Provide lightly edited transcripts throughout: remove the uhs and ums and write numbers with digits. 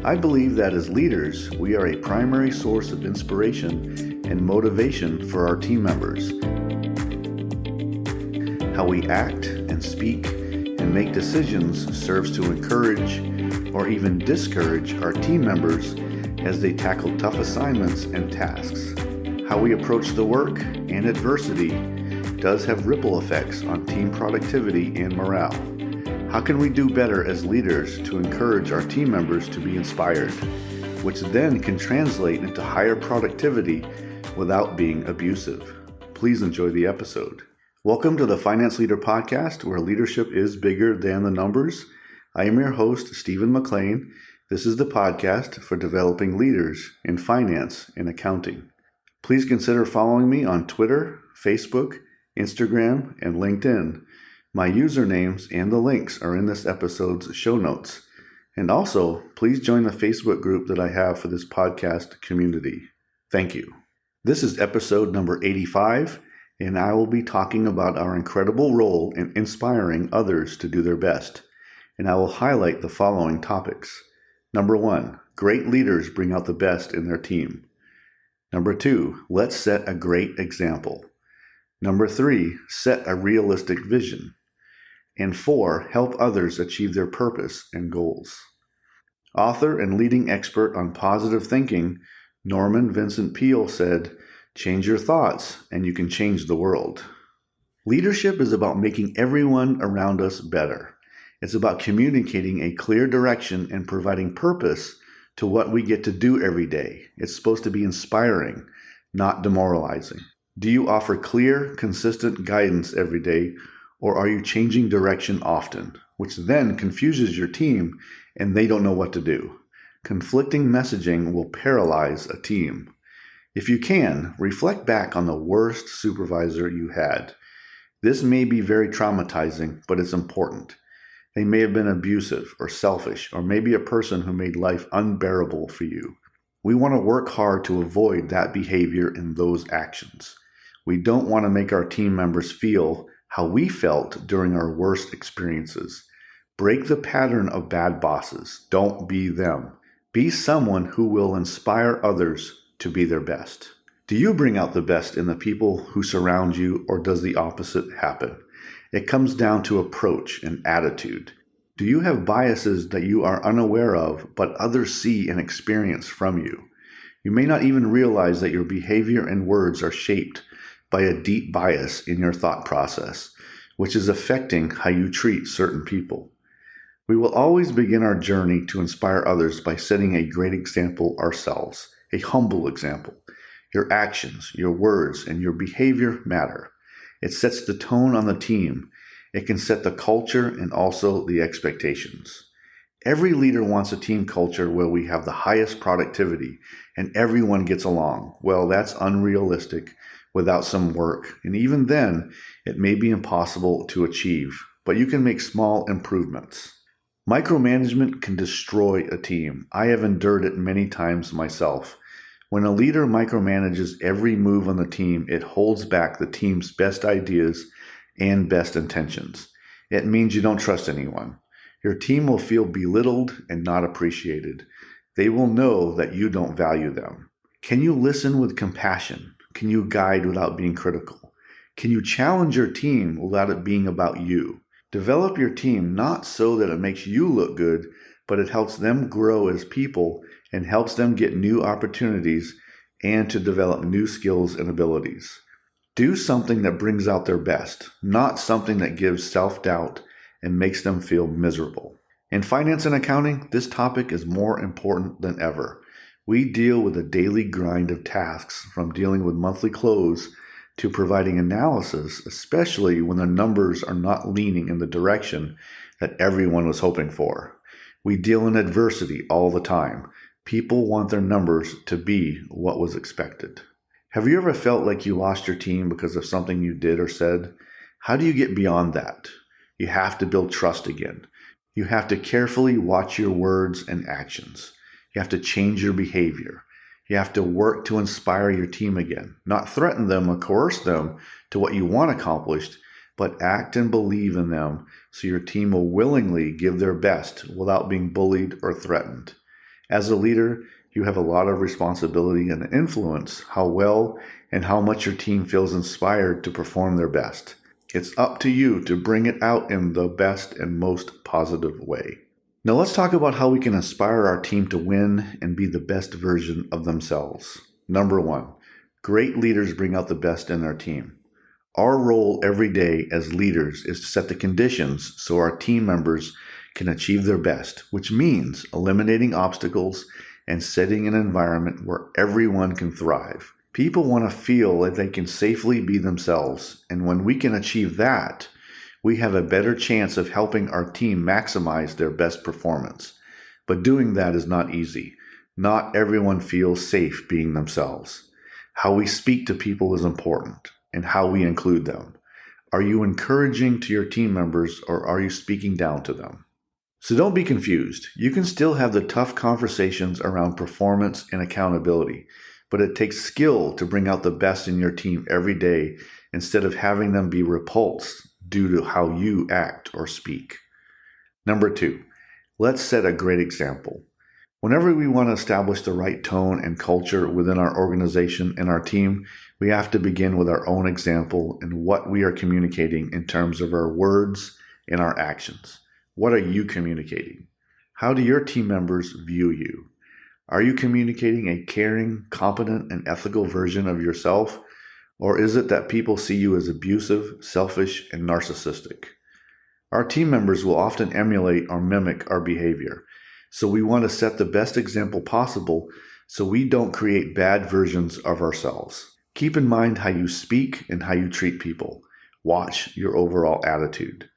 I believe that as leaders, we are a primary source of inspiration and motivation for our team members. How we act and speak and make decisions serves to encourage or even discourage our team members as they tackle tough assignments and tasks. How we approach the work and adversity does have ripple effects on team productivity and morale. How can we do better as leaders to encourage our team members to be inspired, which then can translate into higher productivity without being abusive? Please enjoy the episode. Welcome to the Finance Leader Podcast, where leadership is bigger than the numbers. I am your host, Stephen McLean. This is the podcast for developing leaders in finance and accounting. Please consider following me on Twitter, Facebook, Instagram, and LinkedIn. My usernames and the links are in this episode's show notes. And also, please join the Facebook group that I have for this podcast community. Thank you. This is episode number 85, and I will be talking about our incredible role in inspiring others to do their best. And I will highlight the following topics. Number 1, great leaders bring out the best in their team. Number 2, let's set a great example. Number 3, set a realistic vision. And 4, help others achieve their purpose and goals. Author and leading expert on positive thinking, Norman Vincent Peale said, "Change your thoughts and you can change the world." Leadership is about making everyone around us better. It's about communicating a clear direction and providing purpose to what we get to do every day. It's supposed to be inspiring, not demoralizing. Do you offer clear, consistent guidance every day, or are you changing direction often, which then confuses your team and they don't know what to do? Conflicting messaging will paralyze a team. If you can, reflect back on the worst supervisor you had. This may be very traumatizing, but it's important. They may have been abusive or selfish, or maybe a person who made life unbearable for you. We want to work hard to avoid that behavior and those actions. We don't want to make our team members feel how we felt during our worst experiences. Break the pattern of bad bosses. Don't be them. Be someone who will inspire others to be their best. Do you bring out the best in the people who surround you, or does the opposite happen? It comes down to approach and attitude. Do you have biases that you are unaware of, but others see and experience from you? You may not even realize that your behavior and words are shaped by a deep bias in your thought process, which is affecting how you treat certain people. We will always begin our journey to inspire others by setting a great example ourselves, a humble example. Your actions, your words, and your behavior matter. It sets the tone on the team. It can set the culture and also the expectations. Every leader wants a team culture where we have the highest productivity and everyone gets along. Well, that's unrealistic without some work, and even then, it may be impossible to achieve, but you can make small improvements. Micromanagement can destroy a team. I have endured it many times myself. When a leader micromanages every move on the team, it holds back the team's best ideas and best intentions. It means you don't trust anyone. Your team will feel belittled and not appreciated. They will know that you don't value them. Can you listen with compassion? Can you guide without being critical? Can you challenge your team without it being about you? Develop your team not so that it makes you look good, but it helps them grow as people and helps them get new opportunities and to develop new skills and abilities. Do something that brings out their best, not something that gives self-doubt and makes them feel miserable. In finance and accounting, this topic is more important than ever. We deal with a daily grind of tasks, from dealing with monthly close to providing analysis, especially when the numbers are not leaning in the direction that everyone was hoping for. We deal in adversity all the time. People want their numbers to be what was expected. Have you ever felt like you lost your team because of something you did or said? How do you get beyond that? You have to build trust again. You have to carefully watch your words and actions. You have to change your behavior. You have to work to inspire your team again, not threaten them or coerce them to what you want accomplished, but act and believe in them so your team will willingly give their best without being bullied or threatened. As a leader, you have a lot of responsibility and influence how well and how much your team feels inspired to perform their best. It's up to you to bring it out in the best and most positive way. Now let's talk about how we can inspire our team to win and be the best version of themselves. Number 1, great leaders bring out the best in their team. Our role every day as leaders is to set the conditions so our team members can achieve their best, which means eliminating obstacles and setting an environment where everyone can thrive. People want to feel that they can safely be themselves, and when we can achieve that, we have a better chance of helping our team maximize their best performance. But doing that is not easy. Not everyone feels safe being themselves. How we speak to people is important, and how we include them. Are you encouraging to your team members, or are you speaking down to them? So don't be confused. You can still have the tough conversations around performance and accountability, but it takes skill to bring out the best in your team every day instead of having them be repulsed due to how you act or speak. Number 2, let's set a great example. Whenever we want to establish the right tone and culture within our organization and our team, we have to begin with our own example and what we are communicating in terms of our words and our actions. What are you communicating? How do your team members view you? Are you communicating a caring, competent, and ethical version of yourself? Or is it that people see you as abusive, selfish, and narcissistic? Our team members will often emulate or mimic our behavior. So we want to set the best example possible so we don't create bad versions of ourselves. Keep in mind how you speak and how you treat people. Watch your overall attitude.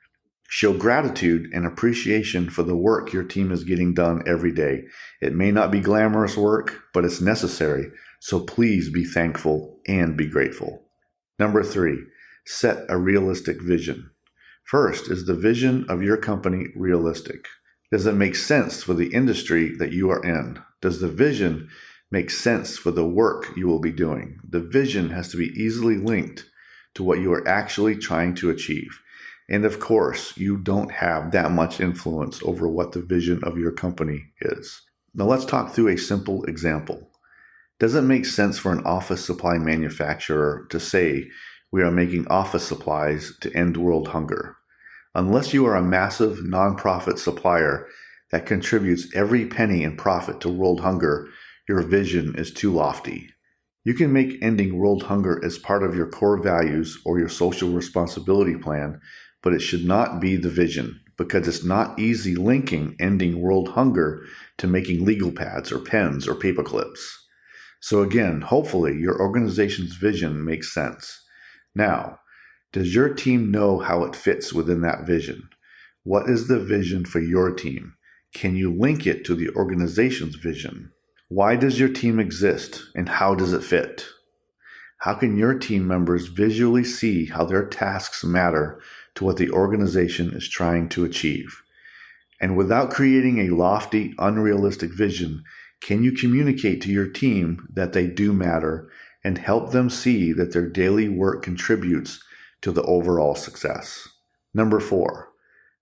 Show gratitude and appreciation for the work your team is getting done every day. It may not be glamorous work, but it's necessary, so please be thankful and be grateful. Number 3, set a realistic vision. First, is the vision of your company realistic? Does it make sense for the industry that you are in? Does the vision make sense for the work you will be doing? The vision has to be easily linked to what you are actually trying to achieve. And of course, you don't have that much influence over what the vision of your company is. Now let's talk through a simple example. Does it make sense for an office supply manufacturer to say we are making office supplies to end world hunger? Unless you are a massive nonprofit supplier that contributes every penny in profit to world hunger, your vision is too lofty. You can make ending world hunger as part of your core values or your social responsibility plan, but it should not be the vision, because it's not easy linking ending world hunger to making legal pads or pens or paper clips. So again, hopefully your organization's vision makes sense. Now, does your team know how it fits within that vision? What is the vision for your team? Can you link it to the organization's vision? Why does your team exist, and how does it fit? How can your team members visually see how their tasks matter to what the organization is trying to achieve? And without creating a lofty, unrealistic vision, can you communicate to your team that they do matter and help them see that their daily work contributes to the overall success? Number 4,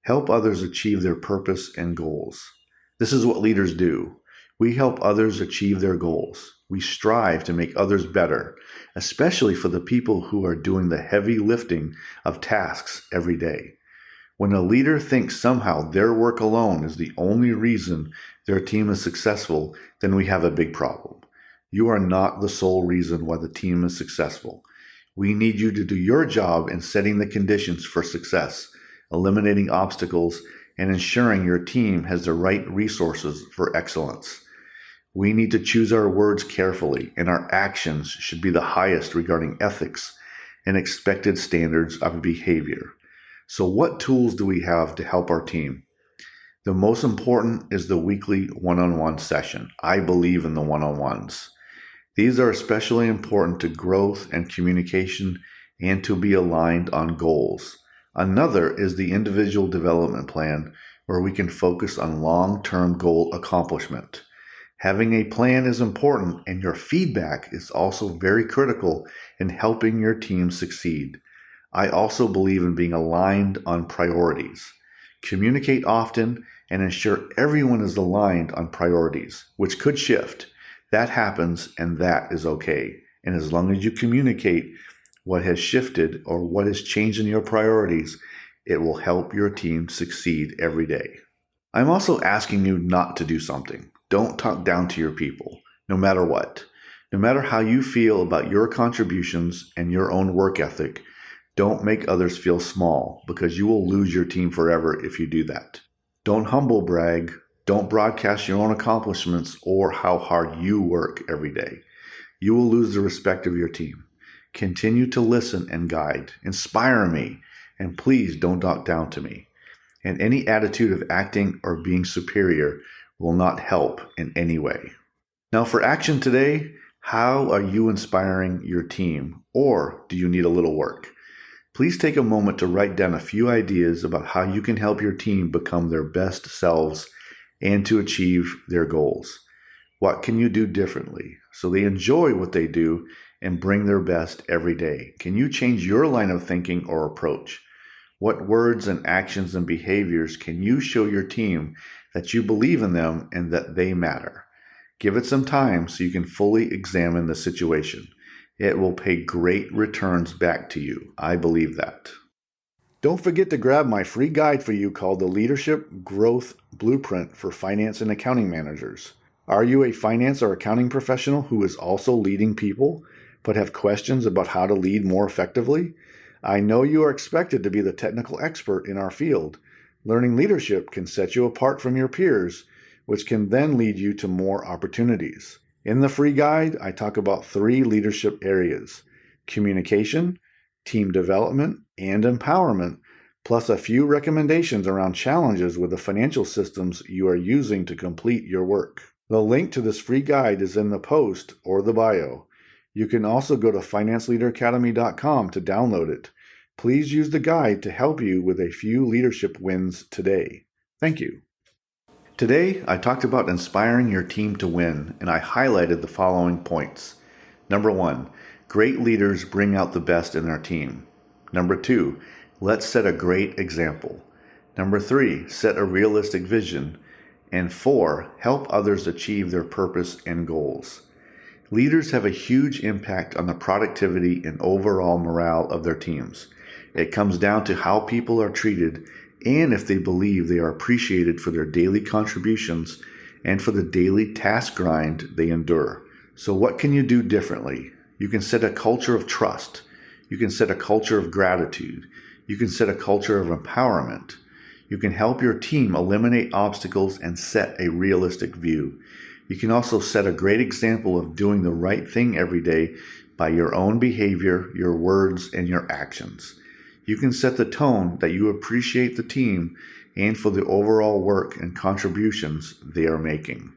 help others achieve their purpose and goals. This is what leaders do. We help others achieve their goals. We strive to make others better, especially for the people who are doing the heavy lifting of tasks every day. When a leader thinks somehow their work alone is the only reason their team is successful, then we have a big problem. You are not the sole reason why the team is successful. We need you to do your job in setting the conditions for success, eliminating obstacles, and ensuring your team has the right resources for excellence. We need to choose our words carefully, and our actions should be the highest regarding ethics and expected standards of behavior. So what tools do we have to help our team? The most important is the weekly one-on-one session. I believe in the one-on-ones. These are especially important to growth and communication and to be aligned on goals. Another is the individual development plan, where we can focus on long-term goal accomplishment. Having a plan is important, and your feedback is also very critical in helping your team succeed. I also believe in being aligned on priorities. Communicate often and ensure everyone is aligned on priorities, which could shift. That happens, and that is okay. And as long as you communicate what has shifted or what has changed in your priorities, it will help your team succeed every day. I'm also asking you not to do something. Don't talk down to your people, no matter what. No matter how you feel about your contributions and your own work ethic, don't make others feel small, because you will lose your team forever if you do that. Don't humble brag. Don't broadcast your own accomplishments or how hard you work every day. You will lose the respect of your team. Continue to listen and guide. Inspire me, and please don't talk down to me. And any attitude of acting or being superior will not help in any way. Now for action today, how are you inspiring your team, or do you need a little work? Please take a moment to write down a few ideas about how you can help your team become their best selves and to achieve their goals. What can you do differently so they enjoy what they do and bring their best every day? Can you change your line of thinking or approach? What words and actions and behaviors can you show your team that you believe in them and that they matter? Give it some time so you can fully examine the situation. It will pay great returns back to you. I believe that. Don't forget to grab my free guide for you called the Leadership Growth Blueprint for Finance and Accounting Managers. Are you a finance or accounting professional who is also leading people, but have questions about how to lead more effectively? I know you are expected to be the technical expert in our field. Learning leadership can set you apart from your peers, which can then lead you to more opportunities. In the free guide, I talk about 3 leadership areas: communication, team development, and empowerment, plus a few recommendations around challenges with the financial systems you are using to complete your work. The link to this free guide is in the post or the bio. You can also go to financeleaderacademy.com to download it. Please use the guide to help you with a few leadership wins today. Thank you. Today, I talked about inspiring your team to win, and I highlighted the following points. Number 1, great leaders bring out the best in their team. Number 2, let's set a great example. Number 3, set a realistic vision. And 4, help others achieve their purpose and goals. Leaders have a huge impact on the productivity and overall morale of their teams. It comes down to how people are treated and if they believe they are appreciated for their daily contributions and for the daily task grind they endure. So what can you do differently? You can set a culture of trust. You can set a culture of gratitude. You can set a culture of empowerment. You can help your team eliminate obstacles and set a realistic view. You can also set a great example of doing the right thing every day by your own behavior, your words, and your actions. You can set the tone that you appreciate the team and for the overall work and contributions they are making.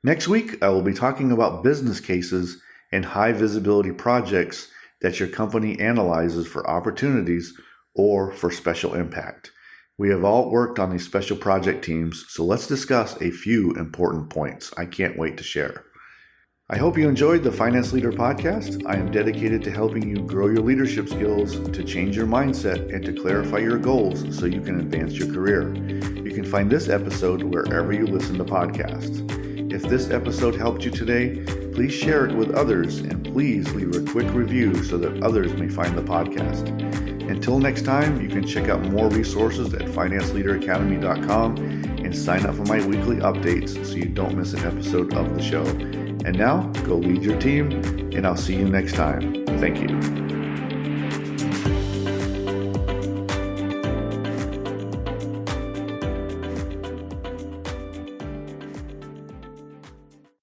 Next week, I will be talking about business cases and high visibility projects that your company analyzes for opportunities or for special impact. We have all worked on these special project teams, so let's discuss a few important points. I can't wait to share. I hope you enjoyed the Finance Leader Podcast. I am dedicated to helping you grow your leadership skills, to change your mindset, and to clarify your goals so you can advance your career. You can find this episode wherever you listen to podcasts. If this episode helped you today, please share it with others, and please leave a quick review so that others may find the podcast. Until next time, you can check out more resources at financeleaderacademy.com and sign up for my weekly updates so you don't miss an episode of the show. And now, go lead your team, and I'll see you next time. Thank you.